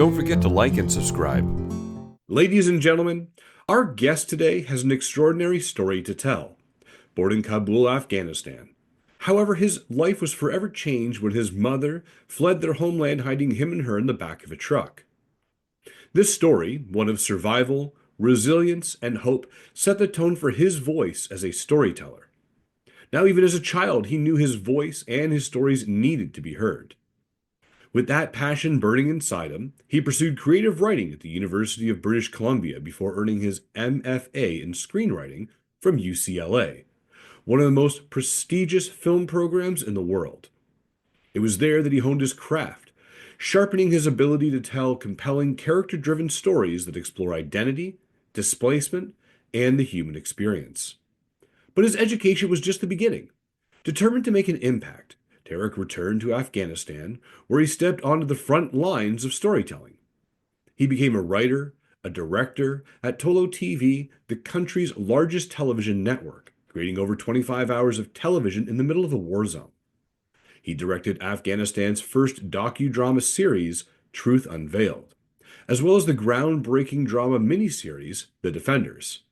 Don't forget to like and subscribe. Ladies and gentlemen, our guest today has an extraordinary story to tell. Born in Kabul, Afghanistan. However, his life was forever changed when his mother fled their homeland, hiding him and her in the back of a truck. This story, one of survival, resilience, and hope, set the tone for his voice as a storyteller. Now, even as a child, he knew his voice and his stories needed to be heard. With that passion burning inside him, he pursued creative writing at the University of British Columbia before earning his MFA in screenwriting from UCLA, one of the most prestigious film programs in the world. It was there that he honed his craft, sharpening his ability to tell compelling, character-driven stories that explore identity, displacement, and the human experience. But his education was just the beginning. Determined to make an impact, Tarique returned to Afghanistan, where he stepped onto the front lines of storytelling. He became a writer, a director at TOLO TV, the country's largest television network, creating over 25 hours of television in the middle of a war zone. He directed Afghanistan's first docudrama series, Truth Unveiled, as well as the groundbreaking drama miniseries, The Defenders.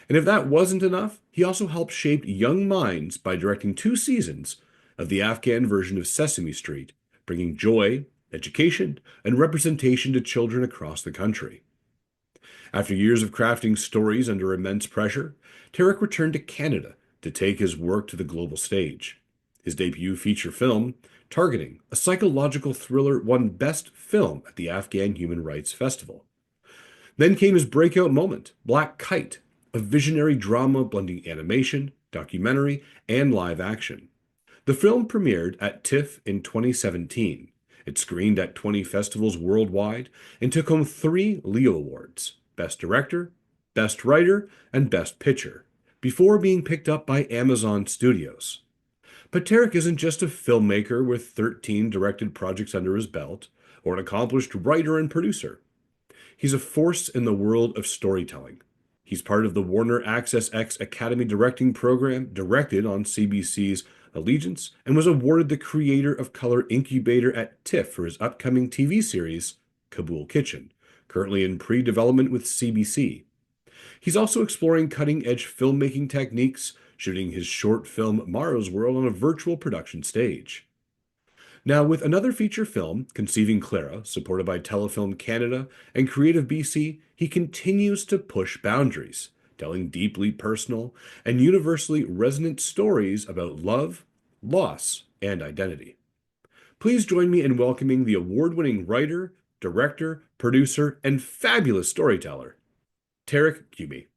And if that wasn't enough, he also helped shape young minds by directing 2 seasons of the Afghan version of Sesame Street, bringing joy, education, and representation to children across the country. After years of crafting stories under immense pressure, Tarique returned to Canada to take his work to the global stage. His debut feature film, Targeting, a psychological thriller, won Best Film at the Afghan Human Rights Festival. Then came his breakout moment, Black Kite, a visionary drama blending animation, documentary, and live action. The film premiered at TIFF in 2017. It screened at 20 festivals worldwide and took home 3 Leo Awards, Best Director, Best Writer, and Best Picture, before being picked up by Amazon Studios. But Tarique isn't just a filmmaker with 13 directed projects under his belt, or an accomplished writer and producer. He's a force in the world of storytelling. He's part of the Warner Access X Academy Directing Program, directed on CBC's Allegiance, and was awarded the Creator of Color Incubator at TIFF for his upcoming TV series, Kabul Kitchen, currently in pre-development with CBC. He's also exploring cutting-edge filmmaking techniques, shooting his short film Mara's World on a virtual production stage. Now, with another feature film, Conceiving Clara, supported by Telefilm Canada and Creative BC, he continues to push boundaries, telling deeply personal and universally resonant stories about love, loss, and identity. Please join me in welcoming the award-winning writer, director, producer, and fabulous storyteller, Tarique Qayumi.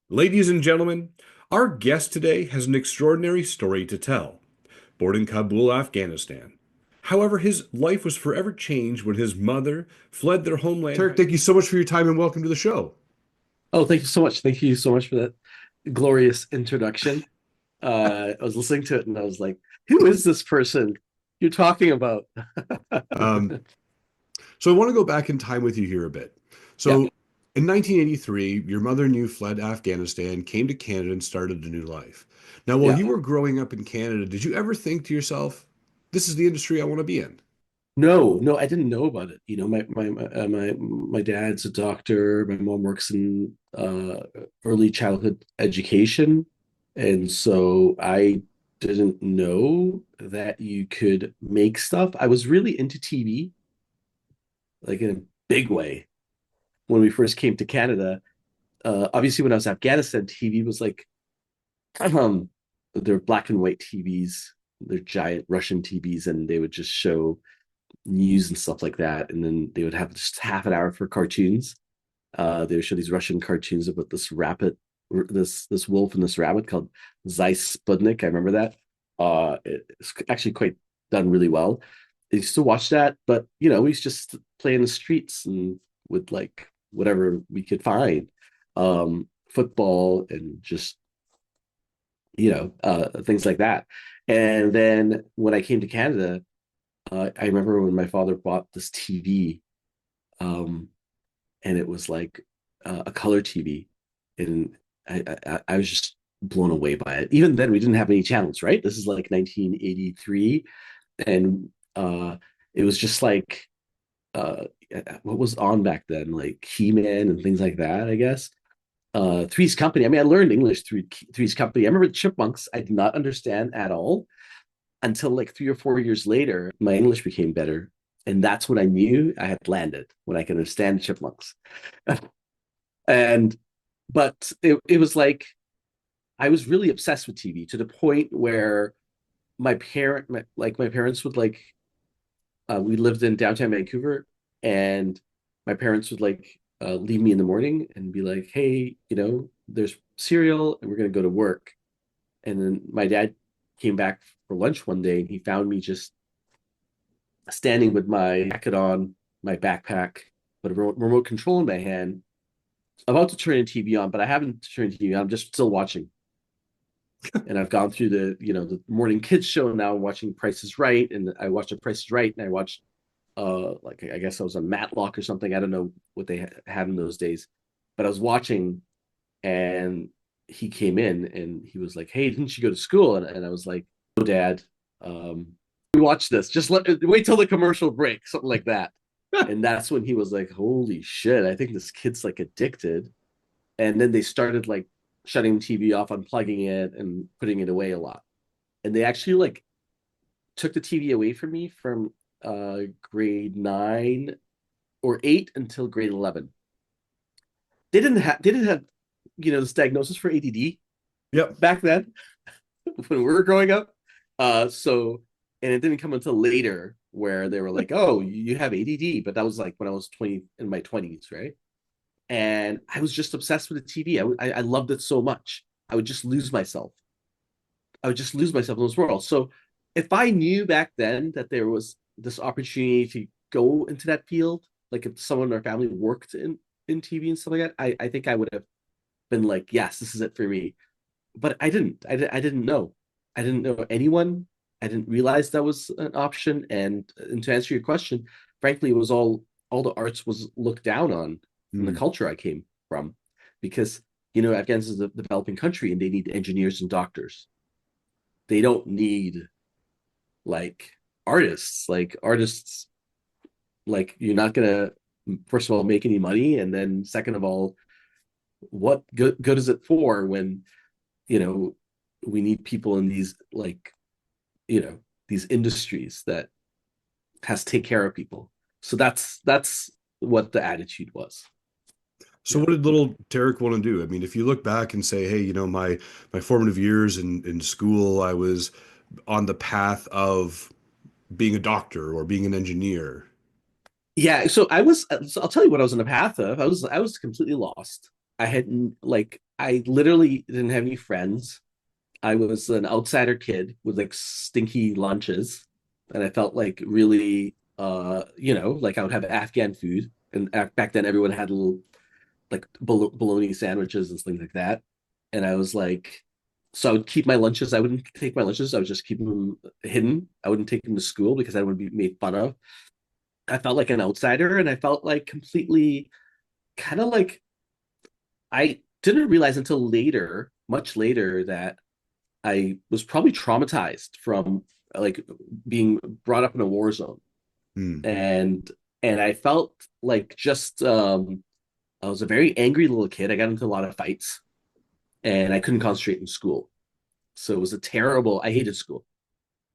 Ladies and gentlemen, our guest today has an extraordinary story to tell. Born in Kabul, Afghanistan. However, his life was forever changed when his mother fled their homeland. Tarique, thank you so much for your time and welcome to the show. Oh, thank you so much. Thank you so much for that glorious introduction. I was listening to it and I was like, who is this person you're talking about? So I want to go back in time with you here a bit. So Yeah. in 1983, your mother and you fled Afghanistan, came to Canada, and started a new life. Now, while Yeah. you were growing up in Canada, did you ever think to yourself, this is the industry I want to be in? No, I didn't know about it. You know, my dad's a doctor. My mom works in early childhood education, and so I didn't know that you could make stuff. I was really into TV, like in a big way, when we first came to Canada. Obviously, when I was in Afghanistan, TV was like um, they're black and white TVs. They're giant Russian TVs, and they would just show news and stuff like that. And then they would have just half an hour for cartoons. They would show these Russian cartoons about this wolf and this rabbit called Zeiss Sputnik. I remember that. It's actually quite done really well. I used to watch that, but you know, we used to just play in the streets and with like whatever we could find, football and just things like that. And then when I came to Canada, I remember when my father bought this TV, um, and it was like a color TV, and I was just blown away by it. Even then, we didn't have any channels, right? This is like 1983, and it was just like uh what was on back then, like He-Man and things like that, I guess. Three's Company. I mean, I learned English through Three's Company. I remember the Chipmunks. I did not understand at all until like 3 or 4 years later. My English became better, and that's when I knew I had landed, when I could understand Chipmunks. And but it was like I was really obsessed with TV to the point where my parents would like we lived in downtown Vancouver, and my parents would like leave me in the morning and be like, "Hey, there's cereal, and we're gonna go to work." And then my dad came back for lunch one day, and he found me just standing with my jacket on, my backpack, but a remote control in my hand, about to turn the TV on, but I haven't turned the TV on. I'm just still watching. And I've gone through the morning kids show now, watching Price is Right, and I watched the Price is Right, and I watched like I guess I was on Matlock or something. I don't know what they had in those days, but I was watching, and he came in and he was like, "Hey, didn't you go to school?" And I was like, "No, Dad. We watch this. Just wait till the commercial break, something like that." And that's when he was like, "Holy shit! I think this kid's like addicted." And then they started like shutting the TV off, unplugging it, and putting it away a lot. And they actually like took the TV away from me from grade 9 or 8 until grade 11. They didn't have this diagnosis for ADD Yep. back then when we were growing up. So and it didn't come until later where they were like, "Oh, you have ADD," but that was like when I was 20, in my 20s, right? And I was just obsessed with the TV. I loved it so much. I would just lose myself. I would just lose myself in this world. So if I knew back then that there was this opportunity to go into that field, like if someone in our family worked in TV and stuff like that, I think I would have been like, yes, this is it for me. But I didn't. I didn't know. I didn't know anyone. I didn't realize that was an option. And to answer your question, frankly, it was all the arts was looked down on from the Mm. culture I came from, because Afghanistan is a developing country and they need engineers and doctors. They don't need like artists. Like artists, like you're not gonna first of all make any money, and then second of all, what good is it for when you know we need people in these like you know these industries that has to take care of people. So that's what the attitude was. So Yeah. what did little Tarique want to do? I mean, if you look back and say, hey, my formative years in school, I was on the path of being a doctor or being an engineer. Yeah, so I'll tell you what I was on the path of. I was completely lost. I hadn't like I literally didn't have any friends. I was an outsider kid with like stinky lunches, and I felt like really like I would have Afghan food, and back then everyone had little like bologna sandwiches and things like that. And I was like, so I would keep my lunches. I wouldn't take my lunches. I would just keep them hidden. I wouldn't take them to school because I would be made fun of. I felt like an outsider, and I felt like completely kind of like I didn't realize until later, much later, that I was probably traumatized from like being brought up in a war zone. Hmm. And I felt like just I was a very angry little kid. I got into a lot of fights, and I couldn't concentrate in school. So it was a terrible. I hated school.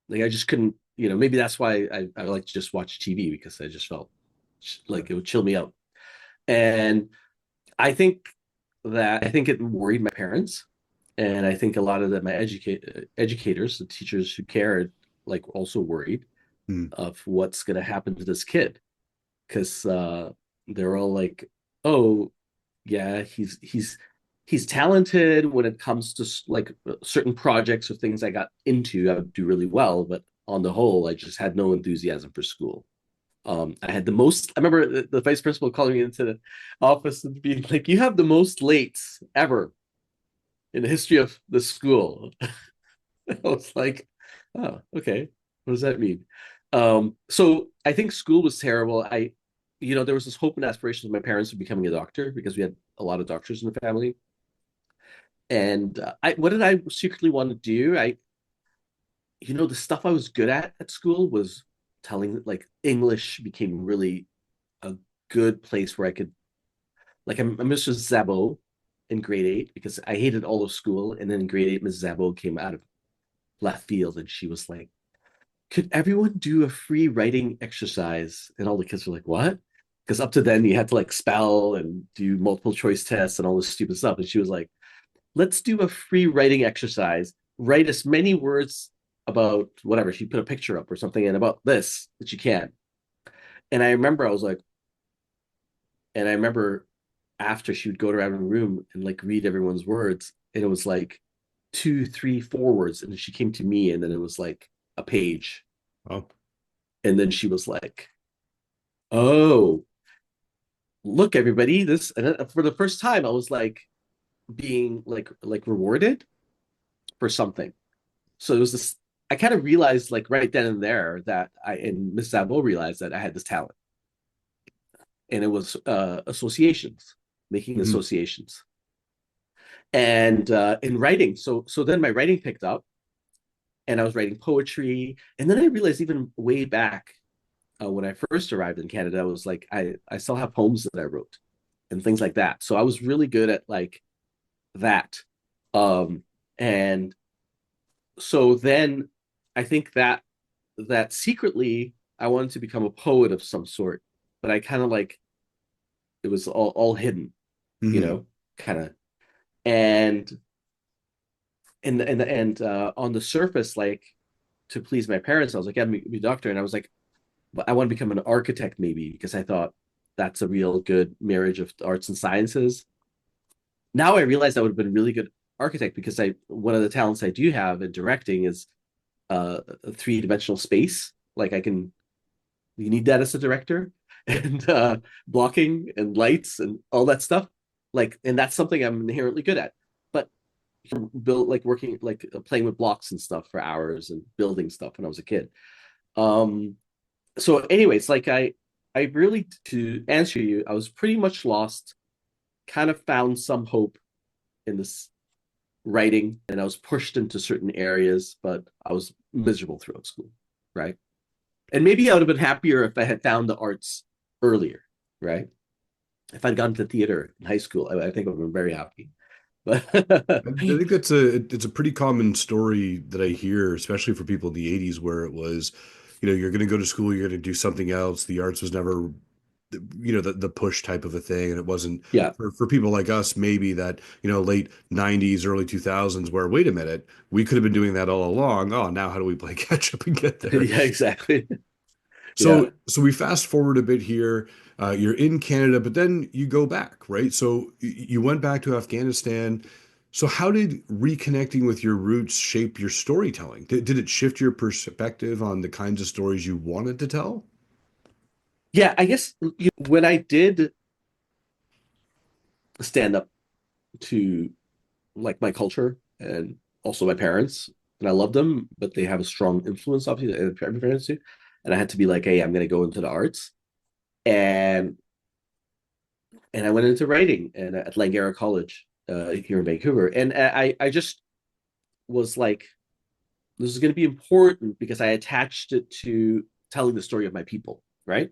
Like I just couldn't. Maybe that's why I like to just watch TV, because I just felt like it would chill me out. And I think it worried my parents, and I think a lot of my educators, the teachers who cared, like also worried Hmm. of what's going to happen to this kid, because they're all like, "Oh, yeah, he's talented when it comes to like certain projects or things I got into. I would do really well, but on the whole, I just had no enthusiasm for school." I had the most. I remember the vice principal calling me into the office and being like, "You have the most lates ever in the history of the school." I was like, "Oh, okay. What does that mean?" So I think school was terrible. There was this hope and aspiration of my parents of becoming a doctor, because we had a lot of doctors in the family. And what did I secretly want to do? The stuff I was good at school was telling, like English became really good place where I could, like, I'm Mr. Zabo in grade eight because I hated all of school. And then in grade eight, Miss Zabo came out of left field and she was like, could everyone do a free writing exercise? And all the kids were like, what? Because up to then you had to like spell and do multiple choice tests and all this stupid stuff. And she was like, let's do a free writing exercise. Write as many words about whatever. She put a picture up or something and about this that you can. And I remember I was like, and I remember after she would go around the room and like read everyone's words, and it was like two, three, four words. And then she came to me, and then it was like a page. Oh, And then she was like, oh, look, everybody, this. And for the first time, I was like being like rewarded for something. So it was this, I kind of realized like right then and there that and Miss Sabo realized that I had this talent. And it was associations, making hmm. associations. And in writing, so then my writing picked up, and I was writing poetry. And then I realized even way back when I first arrived in Canada, I was like, I still have poems that I wrote and things like that. So I was really good at like that. And so then I think that secretly I wanted to become a poet of some sort, but I kind of like it was all hidden, Hmm. kind of. And on the surface, like to please my parents, I was like, yeah, be a doctor. And I was like, but I want to become an architect maybe because I thought that's a real good marriage of arts and sciences. Now I realize I would have been a really good architect because I one of the talents I do have in directing is a three-dimensional space. Like I can you need that as a director and blocking and lights and all that stuff. Like, and that's something I'm inherently good at. But build like working like playing with blocks and stuff for hours and building stuff when I was a kid. Um, so anyways, like I really to answer you, I was pretty much lost, kind of found some hope in this writing, and I was pushed into certain areas, but I was miserable throughout school, right? And maybe I would have been happier if I had found the arts earlier, right? If I'd gone to theater in high school, I think I would have been very happy. But I think that's it's a pretty common story that I hear, especially for people in the 80s, where it was, you're going to go to school, you're going to do something else. The arts was never, the push type of a thing. And it wasn't yeah, for people like us, maybe that, late 90s, early 2000s, where, wait a minute, we could have been doing that all along. Oh, now how do we play catch up and get there? yeah, exactly. So, Yeah. so we fast forward a bit here. You're in Canada, but then you go back, right? So you went back to Afghanistan. So how did reconnecting with your roots shape your storytelling? Did it shift your perspective on the kinds of stories you wanted to tell? Yeah, I guess when I did stand up to like my culture and also my parents, and I love them, but they have a strong influence, obviously, and my parents do. And I had to be like, hey, I'm going to go into the arts, and I went into writing and at Langara College here in Vancouver, and I just was like, this is going to be important because I attached it to telling the story of my people, right?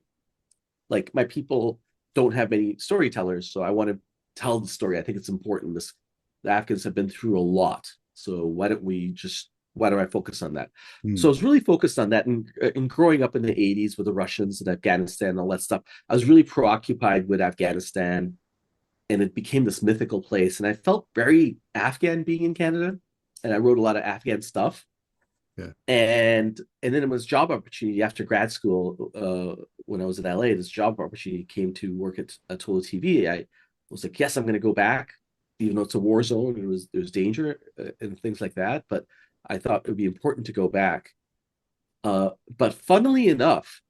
Like my people don't have many storytellers, so I want to tell the story. I think it's important. The Afghans have been through a lot, so why don't I focus on that? So Hmm. I was really focused on that, and in growing up in the '80s with the Russians and Afghanistan and all that stuff, I was really preoccupied with Afghanistan, and it became this mythical place. And I felt very Afghan being in Canada, and I wrote a lot of Afghan stuff. Yeah. And then it was job opportunity after grad school. When I was in LA, this job opportunity came to work at TOLO TV. I was like, yes, I'm going to go back, even though it's a war zone. There was danger and things like that. But I thought it would be important to go back. But funnily enough,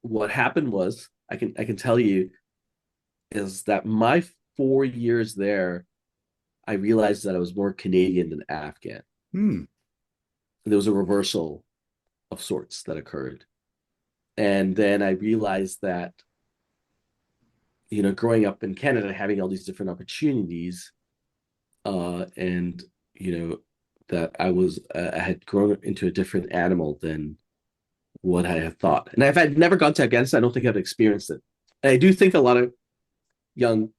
what happened was I can tell you is that my 4 years there, I realized that I was more Canadian than Afghan. Hmm. There was a reversal of sorts that occurred. And then I realized that, growing up in Canada, having all these different opportunities, and, that I had grown into a different animal than what I had thought. And if I'd never gone to Afghanistan, I don't think I'd experienced it. And I do think a lot of young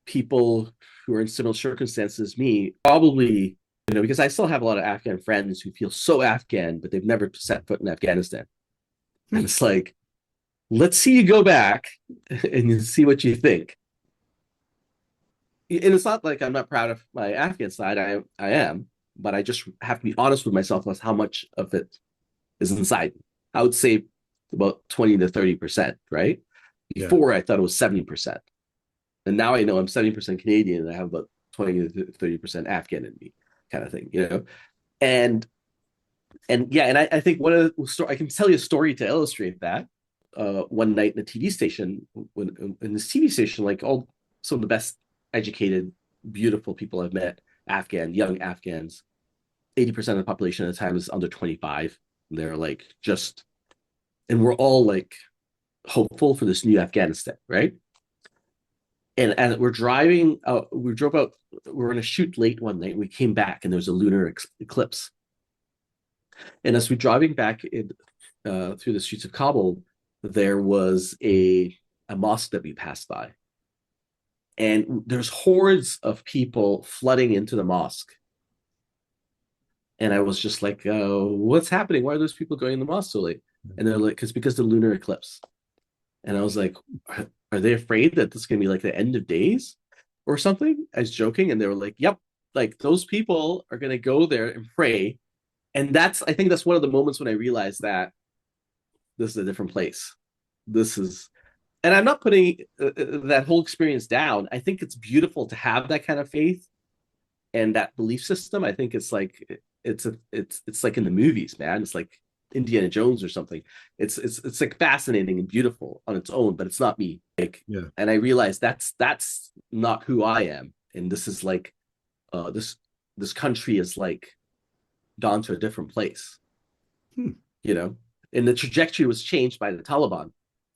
people who are in similar circumstances as me probably, because I still have a lot of Afghan friends who feel so Afghan, but they've never set foot in Afghanistan. And Hmm. it's like, let's see you go back and see what you think. And it's not like I'm not proud of my Afghan side. I am, but I just have to be honest with myself as how much of it is inside. I would say about 20 to 30%, right? Yeah. Before I thought it was 70%. And now I know I'm 70% Canadian and I have about 20 to 30% Afghan in me, kind of thing. And yeah, and I think one of the I can tell you a story to illustrate that. One night in a TV station, when in this TV station, like all some of the best educated, beautiful people I've met, young Afghans, 80% of the population at the time is under 25. And they're like just, and we're all like hopeful for this new Afghanistan, right? And as we're driving, we drove out, we were in a shoot late one night. We came back and there was a lunar eclipse. And as we're driving back through the streets of Kabul, there was a mosque that we passed by. And there's hordes of people flooding into the mosque. And I was just like, what's happening? Why are those people going in the mosque so late? And they're like, it's because the lunar eclipse. And I was like, are they afraid that this is going to be like the end of days or something? I was joking. And they were like, yep, like those people are going to go there and pray. And I think that's one of the moments when I realized that this is a different place. This is, and I'm not putting that whole experience down. I think it's beautiful to have that kind of faith and that belief system. I think it's like in the movies, man. It's like Indiana Jones or something. It's like fascinating and beautiful on its own, but it's not me. Like, Yeah. and I realized that's not who I am. And this is like this country is like gone to a different place, Hmm. you know. And the trajectory was changed by the Taliban,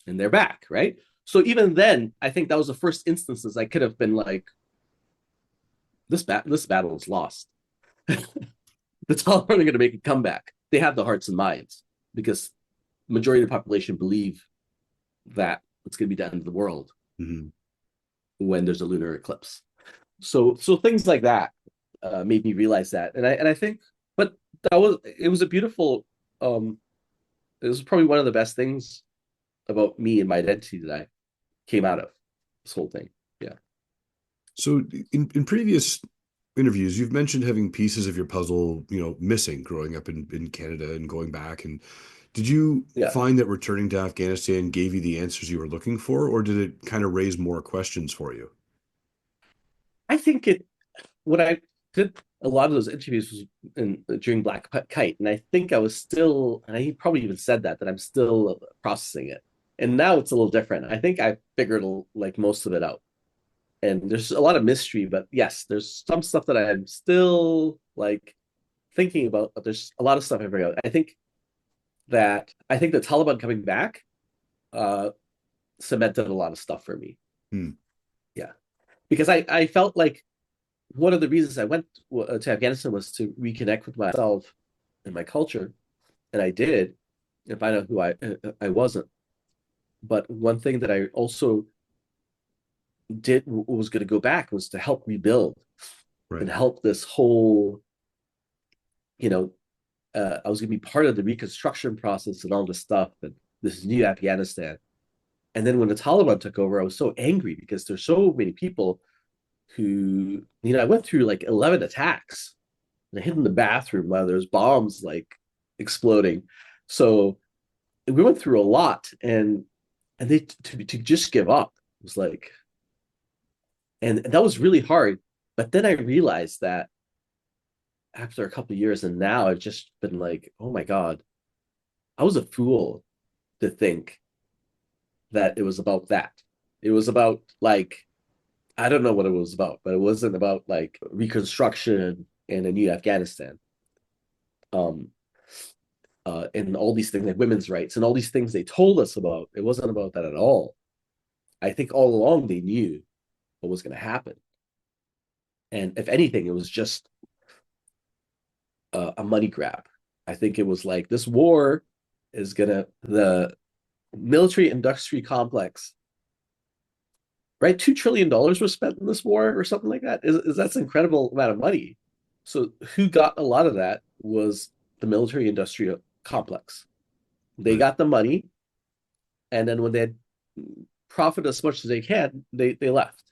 and they're back, right? So even then, I think that was the first instances I could have been like, this battle is lost. The Taliban are going to make a comeback. They have the hearts and minds because the majority of the population believe that it's going to be the end of the world Mhm. when there's a lunar eclipse. So things like that made me realize that, and I think, but it was a beautiful. It was probably one of the best things about me and my identity that I came out of this whole thing. Yeah. So in previous interviews, you've mentioned having pieces of your puzzle, missing growing up in Canada and going back. And did you Yeah. find that returning to Afghanistan gave you the answers you were looking for, or did it kind of raise more questions for you? I think when I did a lot of those interviews was during Black Kite, and I think I was still, and I probably even said that I'm still processing it. And now it's a little different. I think I figured like most of it out. And there's a lot of mystery, but yes, there's some stuff that I'm still like thinking about, but there's a lot of stuff I figured out. I think the Taliban coming back uh cemented a lot of stuff for me. Hmm. Yeah. Because I felt like one of the reasons I went to Afghanistan was to reconnect with myself and my culture, and I did, and find out who I wasn't. But one thing that I also did was going to go back was to help rebuild and Right. help this whole, you know, I was going to be part of the reconstruction process and all this stuff, and this new Afghanistan. And then when the Taliban took over, I was so angry because there's so many people who, I went through like 11 attacks and I hid in the bathroom while there's bombs like exploding. So we went through a lot, and they to just give up was like, and that was really hard. But then I realized that after a couple of years, and now I've just been like, oh my God, I was a fool to think that it was about that. It was about like, I don't know what it was about, but it wasn't about like reconstruction and a new Afghanistan. Um, and all these things like women's rights and all these things they told us about. It wasn't about that at all. I think all along they knew what was going to happen. And if anything, it was just a money grab. I think it was like this war is gonna military industry complex, right? $2 trillion was spent in this war or something like that. Is that's an incredible amount of money. So who got a lot of that was the military industrial complex. They Right. got the money, and then when they had profit as much as they can, they left.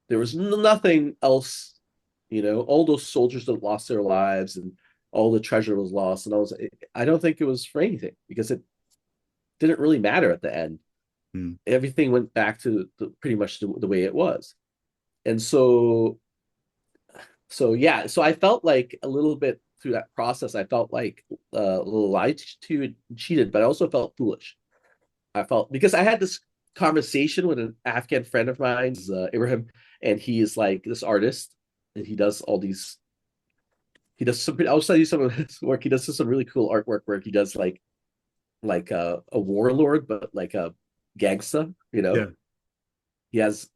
There was nothing else, all those soldiers that lost their lives and all the treasure was lost. And I don't think it was for anything because it didn't really matter at the end. Mm. Everything went back to pretty much the way it was. And so yeah, so I felt like a little bit through that process, I felt like a little lied to and cheated, but I also felt foolish. I felt because I had this conversation with an Afghan friend of mine, Ibrahim, and he is like this artist, and he does all these. He does some. I'll tell you some of his work. He does some really cool artwork where he does like a warlord, but like a gangsta. Yeah. He has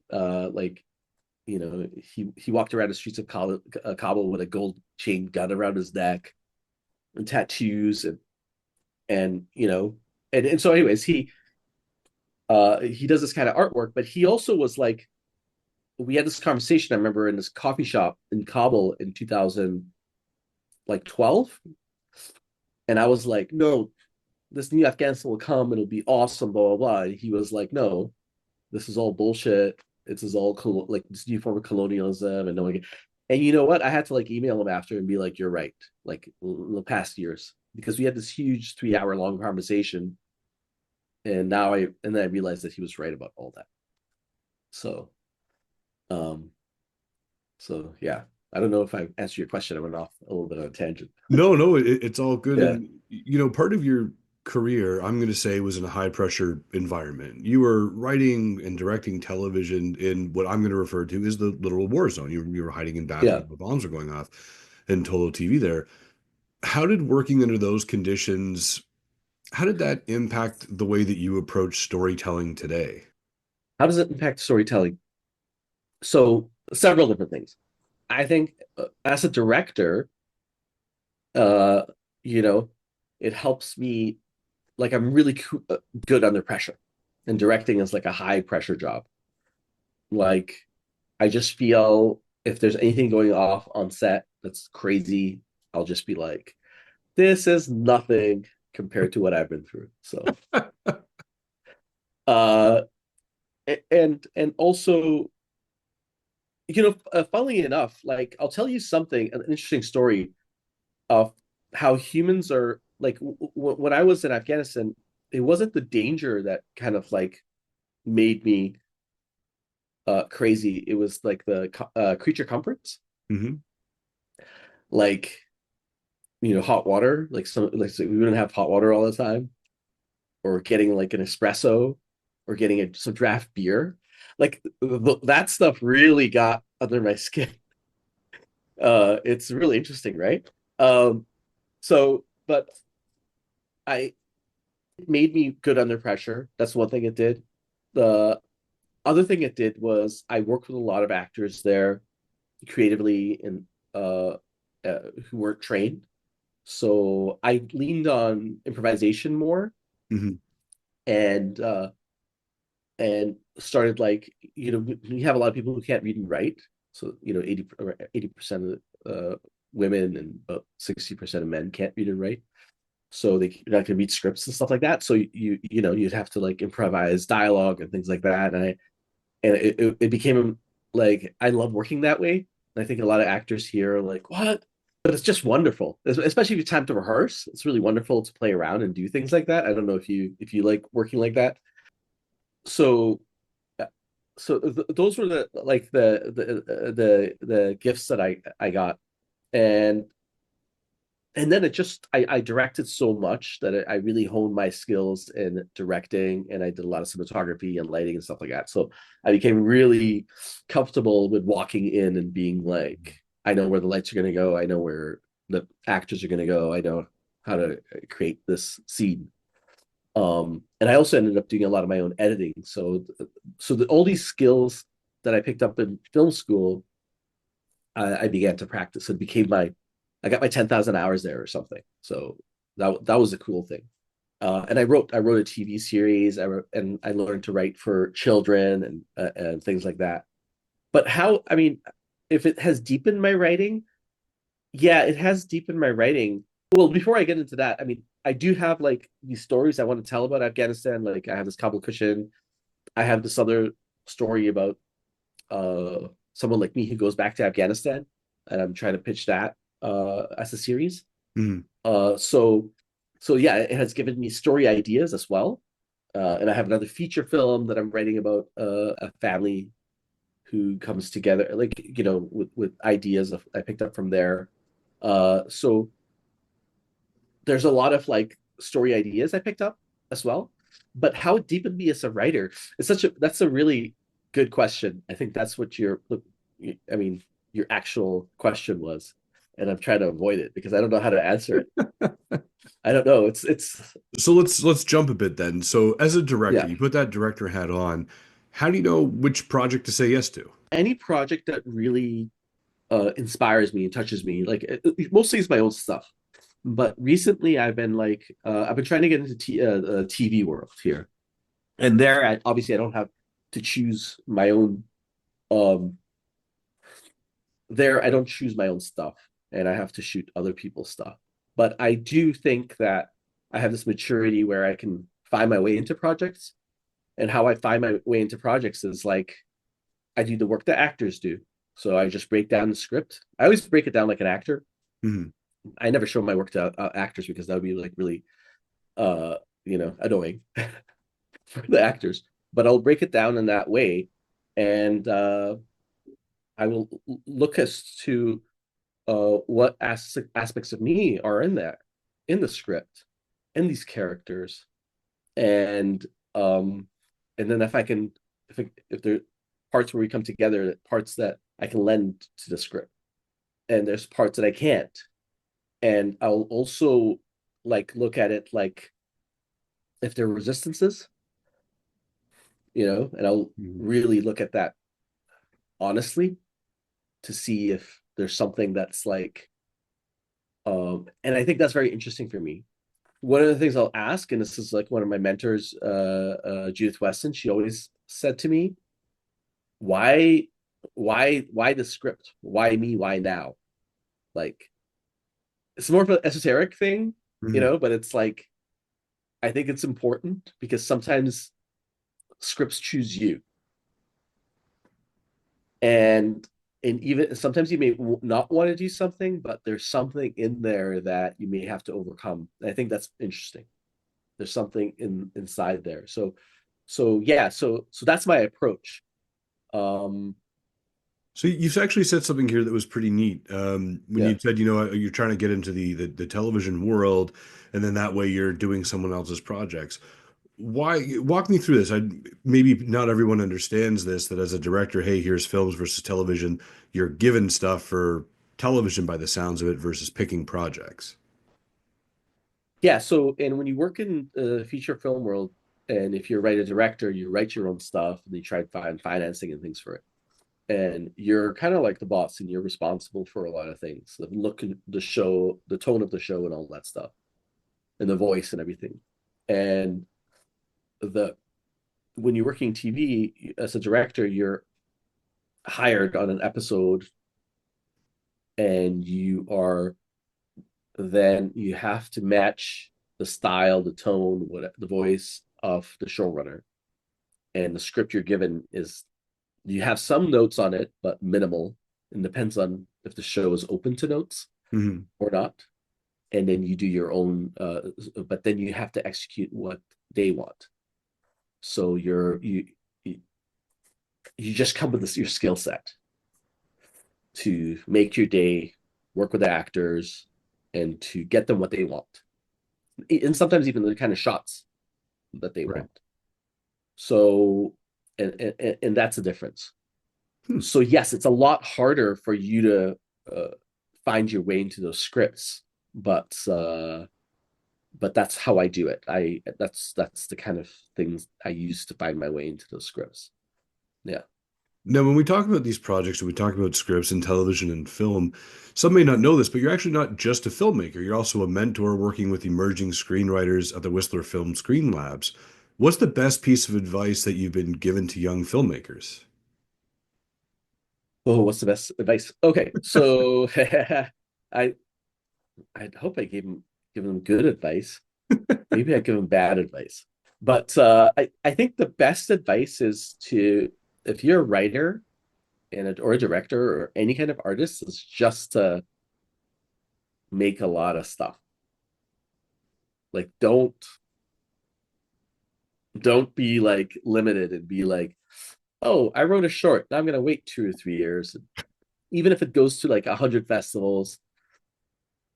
he walked around the streets of Kabul with a gold chain gun around his neck and tattoos and and so anyways he does this kind of artwork, but he also was like we had this conversation I remember in this coffee shop in Kabul in 2012, and I was like, no, this new Afghanistan will come, it'll be awesome, blah blah blah. And he was like, no, this is all bullshit. This is all like this new form of colonialism, and no one. And you know what? I had to like email him after and be like, "You're right." Like in the past years, because we had this huge 3 hour long conversation, and then I realized that he was right about all that. So, um, so yeah, I don't know if I answered your question. I went off a little bit on a tangent. No, no, it's all good. Yeah, And, part of your career, I'm going to say, was in a high pressure environment. You were writing and directing television in what I'm going to refer to as the literal war zone. You were hiding in bathrooms yeah. where bombs were going off and TOLO TV there. How did working under those conditions, how did that impact the way that you approach storytelling today? How does it impact storytelling? So several different things. I think as a director, uh, you know, it helps me like I'm really good under pressure, and directing is like a high pressure job. Like I just feel if there's anything going off on set that's crazy, I'll just be like, this is nothing compared to what I've been through. So, uh, and also, funnily enough, like I'll tell you something, an interesting story of how humans are like when I was in Afghanistan, it wasn't the danger that kind of like made me crazy. It was like the creature comforts, Hmm. like hot water, like some like so we wouldn't have hot water all the time, or getting like an espresso, or getting some draft beer. Like that stuff really got under my skin. It's really interesting, right? But I it made me good under pressure. That's one thing it did. The other thing it did was I worked with a lot of actors there creatively and who weren't trained. So I leaned on improvisation more Hmm. and started like we have a lot of people who can't read and write. So 80% of women and about 60% of men can't read and write. So they're not going to read scripts and stuff like that. So you'd have to like improvise dialogue and things like that. And it became like I love working that way. And I think a lot of actors here are like, what? But it's just wonderful, especially if you have time to rehearse. It's really wonderful to play around and do things like that. I don't know if you like working like that. So those were the gifts that I got, and then it just I directed so much that I really honed my skills in directing, and I did a lot of cinematography and lighting and stuff like that. So I became really comfortable with walking in and being like, I know where the lights are going to go, I know where the actors are going to go, I know how to create this scene. And I also ended up doing a lot of my own editing. All these skills that I picked up in film school, I began to practice. I got my 10,000 hours there or something. So that was a cool thing. And I wrote a TV series. And I learned to write for children and things like that. But I mean, if it has deepened my writing, yeah, it has deepened my writing. Well, before I get into that, I mean, I do have like these stories I want to tell about Afghanistan. Like I have this Kabul cushion. I have this other story about someone like me who goes back to Afghanistan, and I'm trying to pitch that as a series. Mhm. Uh, so so yeah, it has given me story ideas as well. And I have another feature film that I'm writing about a family who comes together, like with ideas I picked up from there. So there's a lot of like story ideas I picked up as well. But how it deepened me as a writer is that's a really good question. I think that's what I mean, your actual question was, and I'm trying to avoid it because I don't know how to answer it. I don't know. It's So let's jump a bit then. So as a director, yeah. you put that director hat on. How do you know which project to say yes to? Any project that really inspires me and touches me, like mostly it's my own stuff. But recently, I've been trying to get into TV world here, and obviously I don't have to choose my own. Um, there I don't choose my own stuff, and I have to shoot other people's stuff. But I do think that I have this maturity where I can find my way into projects, and how I find my way into projects is like I do the work that actors do. So I just break down the script. I always break it down like an actor. Mhm. I never show my work to actors because that would be like really uh annoying for the actors, but I'll break it down in that way. And I will look as to what aspects of me are in there, in the script, in these characters. And um and then if there are parts where we come together, parts that I can lend to the script, and there's parts that I can't. And I'll also like look at it like if there are resistances, and I'll Mhm. really look at that honestly to see if there's something that's like and I think that's very interesting for me. One of the things I'll ask, and this is like one of my mentors, Judith Weston, she always said to me, why why the script? Why me? Why now? Like it's more of an esoteric thing, Mhm. but it's like I think it's important because sometimes scripts choose you. and and even sometimes you may not want to do something, but there's something in there that you may have to overcome. I think that's interesting. There's something inside there. So yeah, so that's my approach. um So you've actually said something here that was pretty neat. When yeah you said, you're trying to get into the television world, and then that way you're doing someone else's projects. Why? Walk me through this. Maybe not everyone understands this, that as a director, hey, here's films versus television. You're given stuff for television by the sounds of it versus picking projects. yeah so and when you work in the feature film world, and if you're a writer director, you write your own stuff and you try to find financing and things for it, and you're kind of like the boss and you're responsible for a lot of things, the look of the show, the tone of the show, and all that stuff, and the voice and everything. And the when you're working TV as a director, you're hired on an episode, and you have to match the style, the tone, the voice of the showrunner. And the script you're given is you have some notes on it, but minimal. It depends on if the show is open to notes Hmm. or not. And then you do your own, but then you have to execute what they want. So you just come with your skill set to make your day, work with the actors, and to get them what they want, and sometimes even the kind of shots that they Right. want. So, and that's the difference. Hmm. So yes, it's a lot harder for you to find your way into those scripts, but that's how I do it. That's the kind of things I use to find my way into those scripts. Yeah. Now, when we talk about these projects and we talk about scripts and television and film, some may not know this, but you're actually not just a filmmaker. You're also a mentor working with emerging screenwriters at the Whistler Film Screen Labs. What's the best piece of advice that you've been given to young filmmakers? Oh, what's the best advice? Okay, so I I'd hope I give them good advice. Maybe I give them bad advice. But I think the best advice is to, if you're a writer or a director or any kind of artist, is just to make a lot of stuff. Like don't be like limited and be like, oh, I wrote a short. Now I'm gonna wait 2 or 3 years. Even if it goes to like 100 festivals,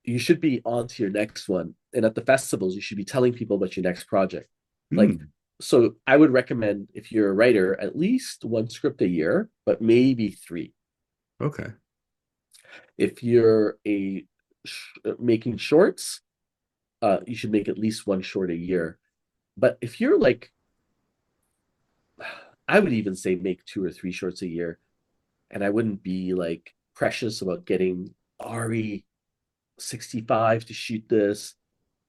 you should be on to your next one. And at the festivals, you should be telling people about your next project. Like, Hmm. so I would recommend, if you're a writer, at least one script a year, but maybe three. Okay. If you're making shorts, you should make at least one short a year. But if you're like, I would even say make 2 or 3 shorts a year, and I wouldn't be like precious about getting RE 65 to shoot this.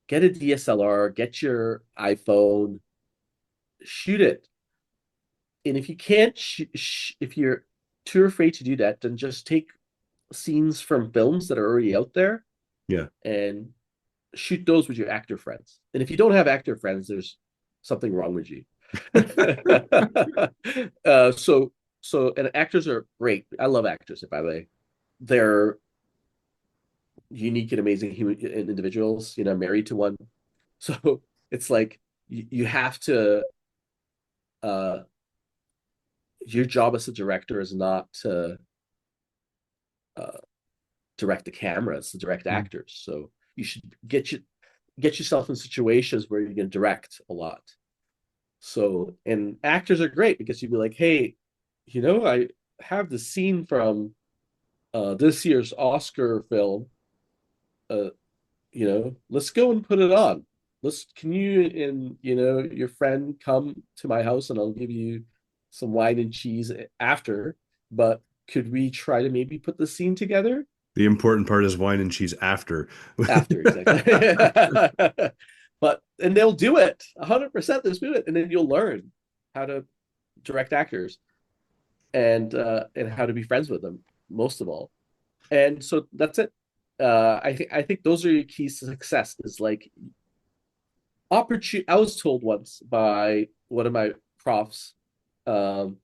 Get a DSLR, get your iPhone, shoot it. And if you can't, if you're too afraid to do that, then just take scenes from films that are already out there Yeah. and shoot those with your actor friends. And if you don't have actor friends, there's something wrong with you. uh, so and actors are great. I love actors, by the way. They're unique and amazing human individuals. You know, married to one, so it's like you have to. Uh, your job as a director is not to uh, direct the cameras, to direct Hmm. actors. So you should get yourself in situations where you can direct a lot. So, and actors are great because you'd be like, hey, I have the scene from this year's Oscar film. Uh, let's go and put it on. Can you and your friend come to my house and I'll give you some wine and cheese after. But could we try to maybe put the scene together? The important part is wine and cheese after. After, exactly. But and they'll do it 100%. They'll do it, and then you'll learn how to direct actors and how to be friends with them, most of all. And so that's it. I think those are your keys to success. Is like opportunity. I was told once by one of my profs, um,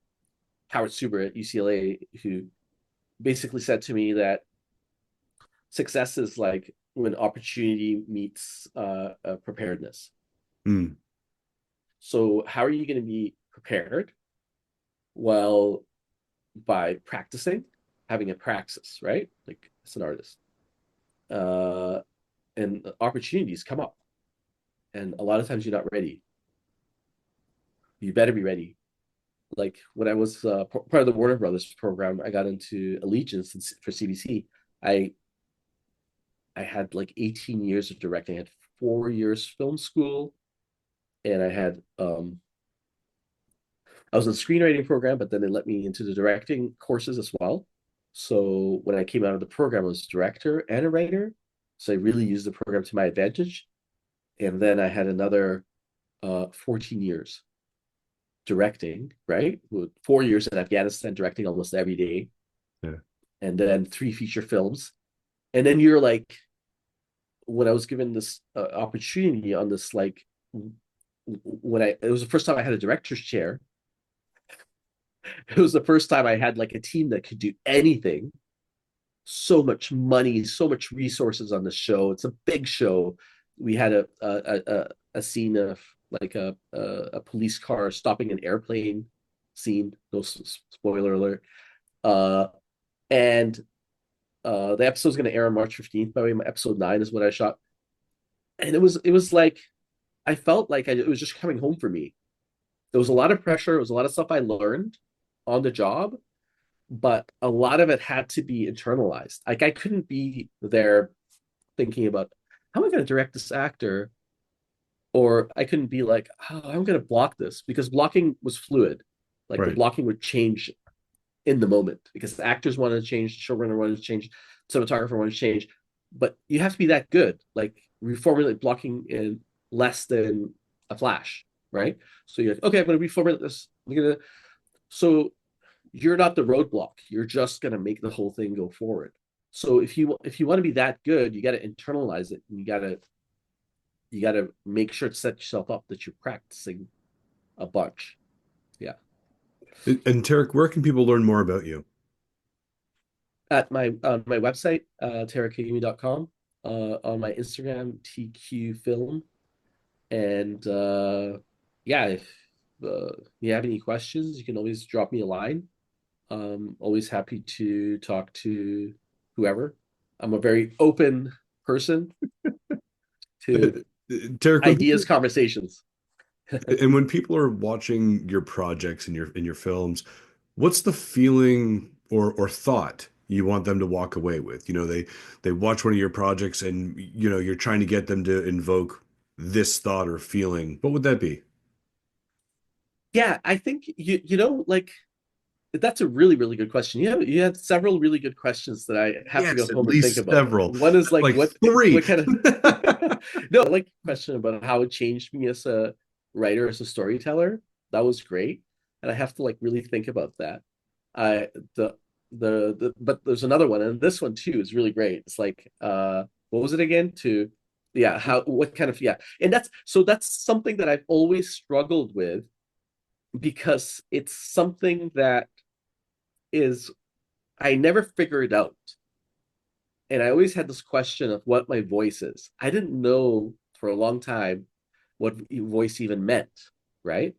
Howard Suber at UCLA, who basically said to me that success is like when opportunity meets preparedness. Hmm. So how are you going to be prepared? Well, by practicing, having a praxis, right? Like as an artist, uh, and opportunities come up, and a lot of times you're not ready. You better be ready. Like when I was part of the Warner Brothers program, I got into Allegiance for CBC. I I had like 18 years of directing. I had 4 years film school, and I was in the screenwriting program, but then they let me into the directing courses as well. So when I came out of the program, I was director and a writer. So I really used the program to my advantage. And then I had another 14 years directing, right? With 4 years in Afghanistan, directing almost every day, Yeah. and then 3 feature films. And then you're like, when I was given this opportunity on this, like, it was the first time I had a director's chair. It was the first time I had like a team that could do anything. So much money, so much resources on the show. It's a big show. We had a scene of like a police car stopping an airplane scene. No spoiler alert. Uh, and the episode's going to air on March 15th. By the way, my episode 9 is what I shot, and it was like I felt like it was just coming home for me. There was a lot of pressure. It was a lot of stuff I learned on the job, but a lot of it had to be internalized. Like I couldn't be there thinking about how am I going to direct this actor, or I couldn't be like, oh, I'm going to block this because blocking was fluid. Like the Right. blocking would change in the moment, because the actors want to change, showrunner want to change, cinematographer want to change, but you have to be that good. Like reformulate blocking in less than a flash, right? So you're like, okay, I'm going to reformulate this. I'm gonna so you're not the roadblock. You're just going to make the whole thing go forward. So if you want to be that good, you got to internalize it, and you got to make sure to set yourself up that you're practicing a bunch. Yeah. And Tarique, where can people learn more about you? At my website, tariqueqayumi.com, on my Instagram, TQ Film. And yeah, if you have any questions, you can always drop me a line. Always happy to talk to whoever. I'm a very open person Uh, to Tarique, when ideas, people conversations. and when people are watching your projects and your films, what's the feeling or thought you want them to walk away with? They watch one of your projects and you're trying to get them to invoke this thought or feeling. What would that be? Yeah, I think like that's a really, really good question. You had several really good questions that I have to go Yes, at home and think least about. several. One is like Like three. what kind of no, like question about how it changed me as a writer, as a storyteller. That was great. And I have to like really think about that. I the but there's another one, and this one too is really great. It's like what was it again? To yeah, how what kind of yeah. And that's something that I've always struggled with, because it's something that is I never figured out. And I always had this question of what my voice is. I didn't know for a long time what voice even meant, right?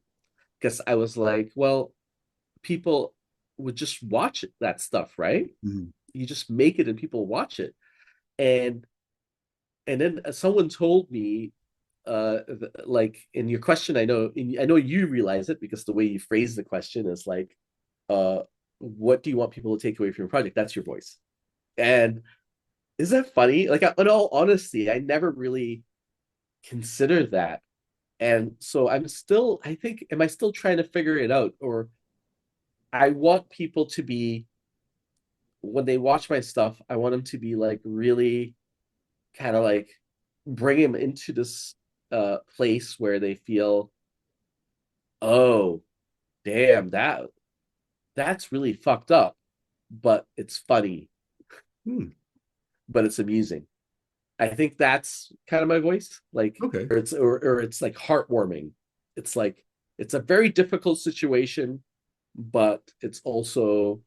Because I was like, well, people would just watch that stuff, right? Mhm. You just make it and people watch it. And then someone told me, like in your question, I know you realize it because the way you phrase the question is like, uh, what do you want people to take away from your project? That's your voice. And is that funny? Like, in all honesty, I never really considered that. And so I think, am I still trying to figure it out? Or I want people to be, when they watch my stuff, I want them to be like really kind of like bring them into this place where they feel, oh, damn, that's really fucked up, but it's funny, Hmm. but it's amusing. I think that's kind of my voice. Like, Okay. or it's like heartwarming. It's like it's a very difficult situation, but it's also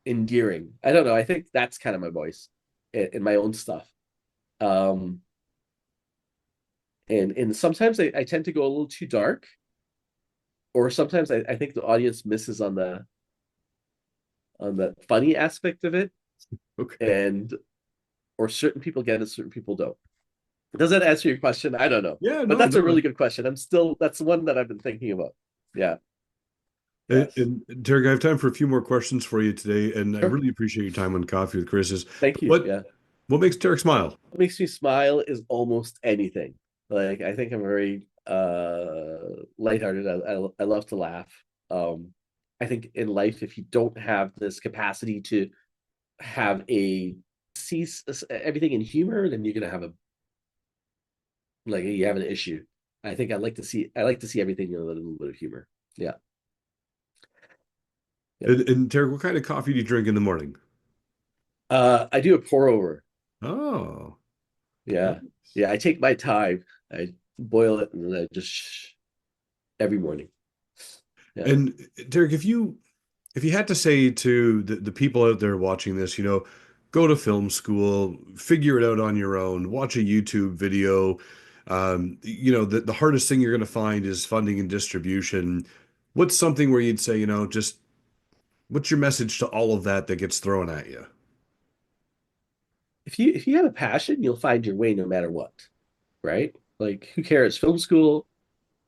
endearing. I don't know. I think that's kind of my voice in my own stuff. Um, and sometimes I tend to go a little too dark, or sometimes I think the audience misses on the funny aspect of it, Okay. and or certain people get it, certain people don't. Does that answer your question? I don't know, Yeah, but no, that's a no. really good question. That's one that I've been thinking about. Yeah. Yes. And Derek, I have time for a few more questions for you today, and I Sure. really appreciate your time on Coffee with Chris's. Thank But you. what Yeah. what makes Derek smile? What makes me smile is almost anything. Like I think I'm very lighthearted. I love to laugh. Um I think in life, if you don't have this capacity to have a see everything in humor, then you're gonna have a like you have an issue. I like to see everything in a little bit of humor. Yeah. Yeah. And Derek, what kind of coffee do you drink in the morning? I do a pour over. Oh, Yeah. nice. Yeah, I take my time. I boil it and then I just every morning. Yeah. And Derek, if you had to say to the people out there watching this, go to film school, figure it out on your own, watch a YouTube video. The hardest thing you're going to find is funding and distribution. What's something where you'd say, just what's your message to all of that gets thrown at you? If you have a passion, you'll find your way no matter what, right? Like who cares? Film school.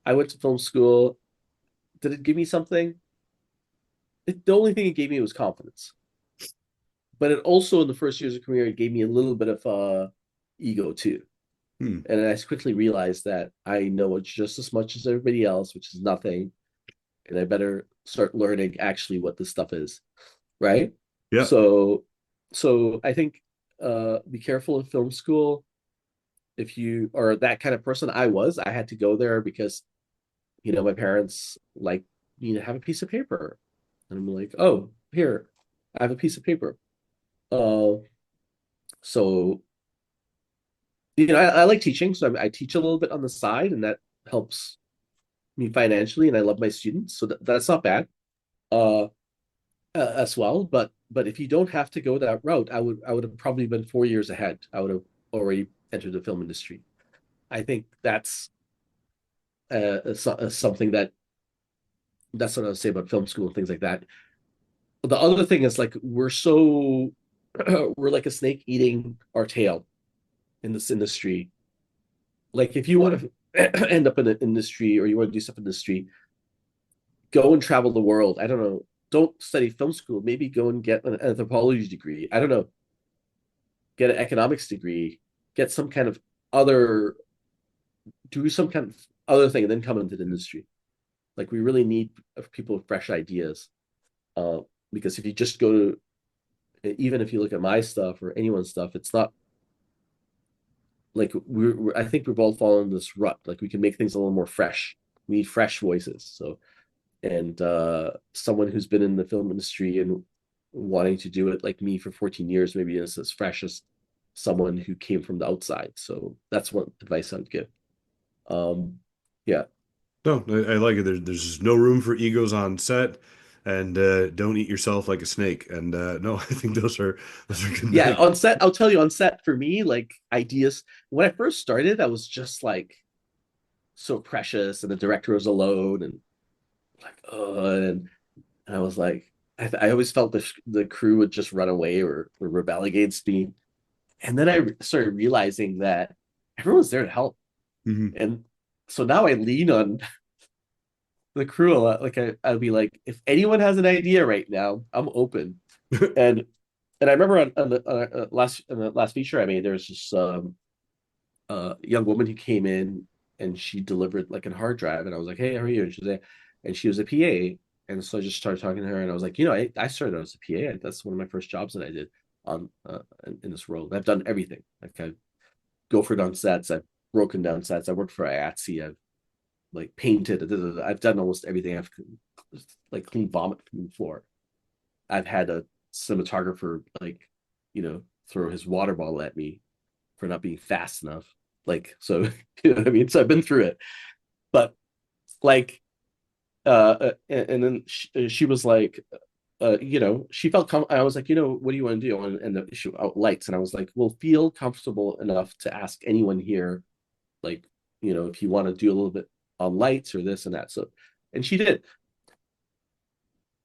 I went to film school. Did it give me something? The only thing it gave me was confidence. But it also in the first years of career, it gave me a little bit of ego too. Hmm. And I quickly realized that I know it just as much as everybody else, which is nothing. and I better start learning actually what this stuff is, right? Yeah. So so I think be careful in film school. If you are that kind of person, I had to go there because my parents like me to have a piece of paper. And I'm like, oh, here, I have a piece of paper. Uh, so I like teaching, so I teach a little bit on the side, and that helps me financially, and I love my students, so that's not bad. Uh, as well. But if you don't have to go that route, I would have probably been 4 years ahead. I would have already entered the film industry. I think something that's what I would say about film school and things like that. The other thing is like we're like a snake eating our tail in this industry. Like if you want to end up in an industry or you want to do stuff in the industry, go and travel the world. I don't know. Don't study film school. Maybe go and get an anthropology degree. I don't know. Get an economics degree. Get some kind of other, do some kind of other thing, and then come into the industry. Like we really need people with fresh ideas. Uh, because if you just go to, even if you look at my stuff or anyone's stuff, it's not like I think we've all fallen in this rut. Like we can make things a little more fresh. We need fresh voices. So and someone who's been in the film industry and wanting to do it like me for 14 years maybe is as fresh as someone who came from the outside. So that's one advice I'd give. um yeah. No, I like it. There's just no room for egos on set, and don't eat yourself like a snake. And no, I think those are good Yeah, things. on set, I'll tell you, on set for me, like ideas, when I first started, I was just like so precious, and the director was alone, and like and I was like, I always felt the crew would just run away or rebel against me. And then I started realizing that everyone's there to help. Hmm. And so now I lean on the crew a lot. Like I'd be like, if anyone has an idea right now, I'm open. And and I remember on the last feature I made, there was this young woman who came in and she delivered like a hard drive, and I was like, hey, how are you? And she was a PA. And so I just started talking to her, and I was like, I started out as a PA. That's one of my first jobs that I did on in this role. I've done everything. Like I go for it on sets. I've broken down sets. I worked for IATSE. I've like painted. I've done almost everything. I've like cleaned vomit from the floor. I've had a cinematographer like, throw his water bottle at me for not being fast enough. Like, so, you know what I mean? So I've been through it. But like, and then she was like, she felt I was like, what do you want to do? And the issue out lights. And I was like, well, feel comfortable enough to ask anyone here, like, if you want to do a little bit on lights or this and that. So, and she did.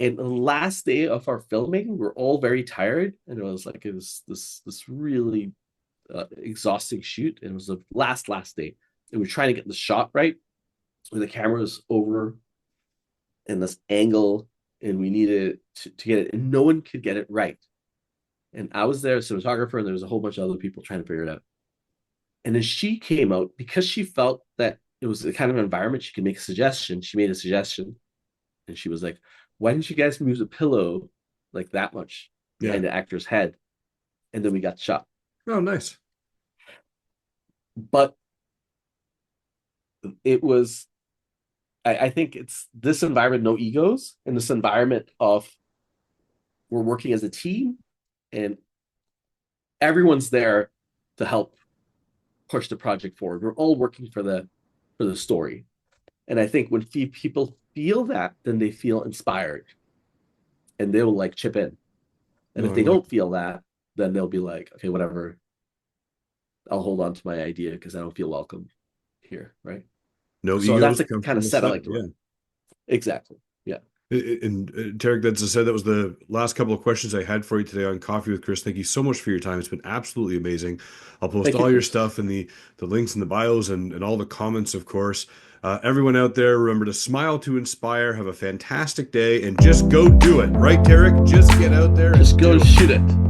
And the last day of our filming, we're all very tired, and it was this really exhausting shoot. And it was the last day, and we're trying to get the shot right, where the camera was over in this angle, and we needed to get it, and no one could get it right. And I was there, a cinematographer, and there was a whole bunch of other people trying to figure it out. And then she came out because she felt that it was the kind of environment she could make a suggestion. She made a suggestion, and she was like, why didn't you guys move the pillow like that much Yeah. behind the actor's head? And then we got shot. Oh, nice. But it was, I think it's this environment, no egos, and this environment of we're working as a team, and everyone's there to help push the project forward. We're all working for the story. And I think when people feel that, then they feel inspired, and they will like chip in. And No, if I they like don't feel that, then they'll be like, okay, whatever, I'll hold on to my idea because I don't feel welcome here, right? no So that's egos, the kind of comfortable set I set. like to Yeah. run. Exactly. Yeah. And Tarek, that's said, that was the last couple of questions I had for you today on Coffee with Chris. Thank you so much for your time. It's been absolutely amazing. I'll post Thank you, all your Chris. stuff and the links in the bios and all the comments, of course. Everyone out there, remember to smile to inspire. Have a fantastic day and just go do it. Right, Tarek? Just get out there Just and go do and it. shoot it.